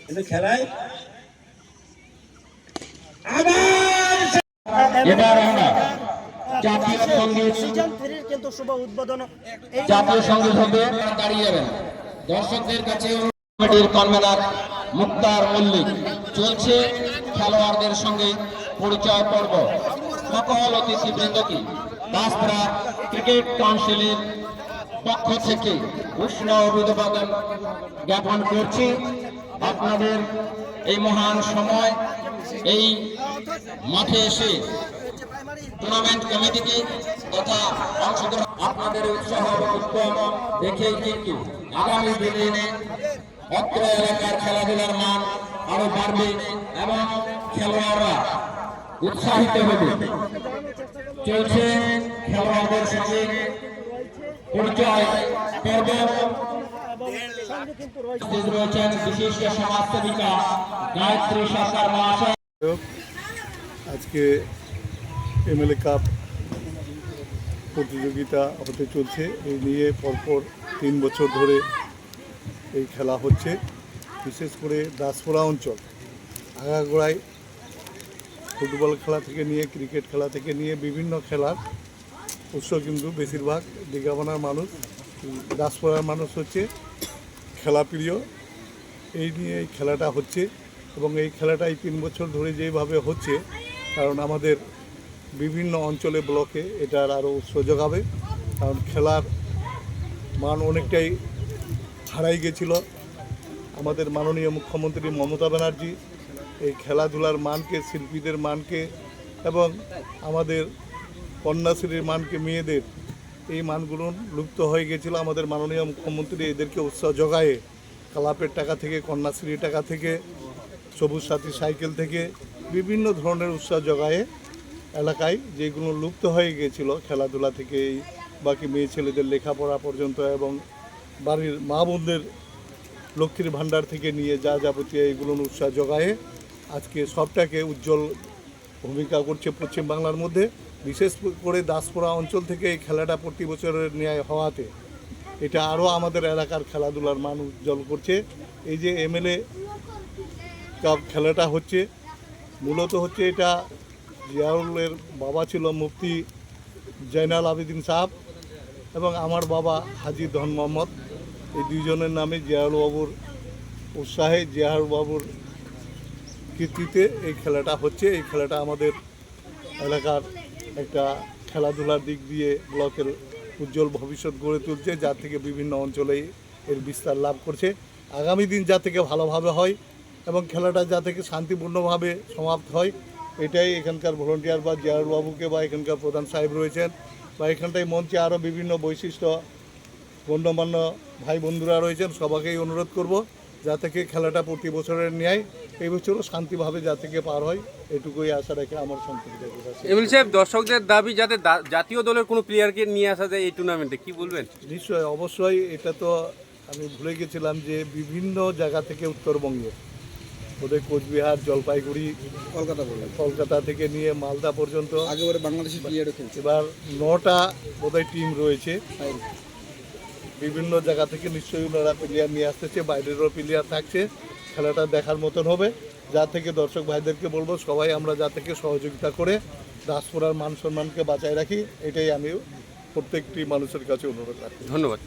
কিন্তু খেলায় এবার আমরা জাতীয় সঙ্গীত জাতীয় সঙ্গীত হবে, দাঁড়িয়ে যাবেন। দর্শকদের কাছে কমিটির কনভেনার মুক্তার মল্লিক চলছে খেলোয়াড়দের সঙ্গে পরিচয় পর্ব। সকল অতিথিবৃন্দকে দাসপুরা ক্রিকেট কাউন্সিলের পক্ষ থেকে উষ্ণ অভিনন্দন জ্ঞাপন করছি। আপনাদের এই মহান সময় এই মাঠে এসে টুর্নামেন্ট কমিটিকে তথা অংশগ্রহণ আপনাদের উৎসাহ উদ্যম দেখেই কিন্তু আগামী দিনে অত্র এলাকার খেলাধুলার মান আরো বাড়বে এবং খেলোয়াড়রা উৎসাহিত হবে। চলছে খেলোয়াড়দের সঙ্গে পরিচয় পর্ব। রয়েছেন বিশিষ্ট সমাজসেবিকা গায়ত্রী সরকার মহাশয়। আজকে এমএলএ কাপ প্রতিযোগিতা হতে চলছে। এই নিয়ে পরপর 3 বছর ধরে এই খেলা হচ্ছে। বিশেষ করে দাসপুরা অঞ্চল আগাগোড়ায় ফুটবল খেলা থেকে নিয়ে ক্রিকেট খেলা থেকে নিয়ে বিভিন্ন খেলার উৎস, কিন্তু বেশিরভাগ দিঘাবানার মানুষ, দাসপুরার মানুষ হচ্ছে খেলা প্রিয়। এই নিয়ে এই খেলাটা হচ্ছে এবং এই খেলাটাই 3 বছর ধরে যেভাবে হচ্ছে, কারণ আমাদের বিভিন্ন অঞ্চলে ব্লকে এটার আরও উৎস যোগাবে। কারণ খেলার মান অনেকটাই হারাই গেছিল। আমাদের মাননীয় মুখ্যমন্ত্রী মমতা ব্যানার্জি এই খেলাধুলার মানকে, শিল্পীদের মানকে এবং আমাদের কন্যাশ্রীর মানকে, মেয়েদের এই মানগুলো লুপ্ত হয়ে গেছিলো। আমাদের মাননীয় মুখ্যমন্ত্রী এদেরকে উৎসাহ যোগায়ে ক্লাবের টাকা থেকে, কন্যাশ্রীর টাকা থেকে, সবুজ সাথী সাইকেল থেকে বিভিন্ন ধরনের উৎসাহ যোগায়ে এলাকায় যেগুলো লুপ্ত হয়ে গিয়েছিল খেলাধুলা থেকে বাকি মেয়ে ছেলেদের লেখাপড়া পর্যন্ত এবং বাড়ির মা বোনদের লক্ষ্মীর ভাণ্ডার থেকে নিয়ে যা যাবতীয় এইগুলো উৎসাহ যোগায়ে আজকে সবটাকে উজ্জ্বল ভূমিকা করছে পশ্চিম বাংলার মধ্যে। বিশেষ করে দাসপুরা অঞ্চল থেকে এই খেলাটা প্রতি বছরের ন্যায় হওয়াতে এটা আরও আমাদের এলাকার খেলাধুলার মান উজ্জ্বল করছে। এই যে এমএলএ কাপ খেলাটা হচ্ছে, মূলত হচ্ছে এটা জিয়াউলের বাবা ছিল মুফতি জয়নাল আবেদিন সাহেব এবং আমার বাবা হাজী ধন মোহাম্মদ। এই দুইজনের নামে জিয়াউল বাবুর উৎসাহে, জিয়াউল বাবুর কীর্তিতে এই খেলাটা হচ্ছে। এই খেলাটা আমাদের এলাকার একটা খেলাধুলার দিক দিয়ে ব্লকের উজ্জ্বল ভবিষ্যৎ গড়ে তুলছে, যার থেকে বিভিন্ন অঞ্চলেই এর বিস্তার লাভ করছে। আগামী দিন যা থেকে ভালোভাবে হয় এবং খেলাটা যা থেকে শান্তিপূর্ণভাবে সমাপ্ত হয়, এটাই এখানকার ভলেন্টিয়ার বা জিয়াউল বাবুকে বা এখানকার প্রধান সাহেব রয়েছেন বা এখানটায় মঞ্চে আরও বিভিন্ন বৈশিষ্ট্য গণ্যমান্য ভাই বন্ধুরা রয়েছেন, সবাইকেই অনুরোধ করব যা থেকে খেলাটা প্রতি বছরের ন্যায় এই বছরও শান্তিভাবে যা থেকে পার হয়, এটুকুই আশা রেখে আমার সংক্ষিপ্ত। এমএলএ সাহেব, দর্শকদের দাবি যাতে জাতীয় দলের কোনো প্লেয়ারকে নিয়ে আসা যায় এই টুর্নামেন্টে, কি বলবেন? নিশ্চয়ই, অবশ্যই। এটা তো আমি ভুলে গেছিলাম যে বিভিন্ন জায়গা থেকে উত্তরবঙ্গের ওদের কোচবিহার, জলপাইগুড়ি, কলকাতা থেকে নিয়ে মালদা পর্যন্ত বাংলাদেশের প্লেয়ারও খেলছে। এবার 9টা বোধহয় টিম রয়েছে। বিভিন্ন জায়গা থেকে নিশ্চয়ই ওনারা প্লেয়ার নিয়ে আসতেছে, বাইরেরও প্লেয়ার থাকছে। খেলাটা দেখার মতন হবে, যা থেকে দর্শক ভাইদেরকে বলবো সবাই আমরা যা থেকে সহযোগিতা করে দাসপুরার মান সম্মানকে বাঁচায় রাখি, এটাই আমি প্রত্যেকটি মানুষের কাছে অনুরোধ রাখি। ধন্যবাদ।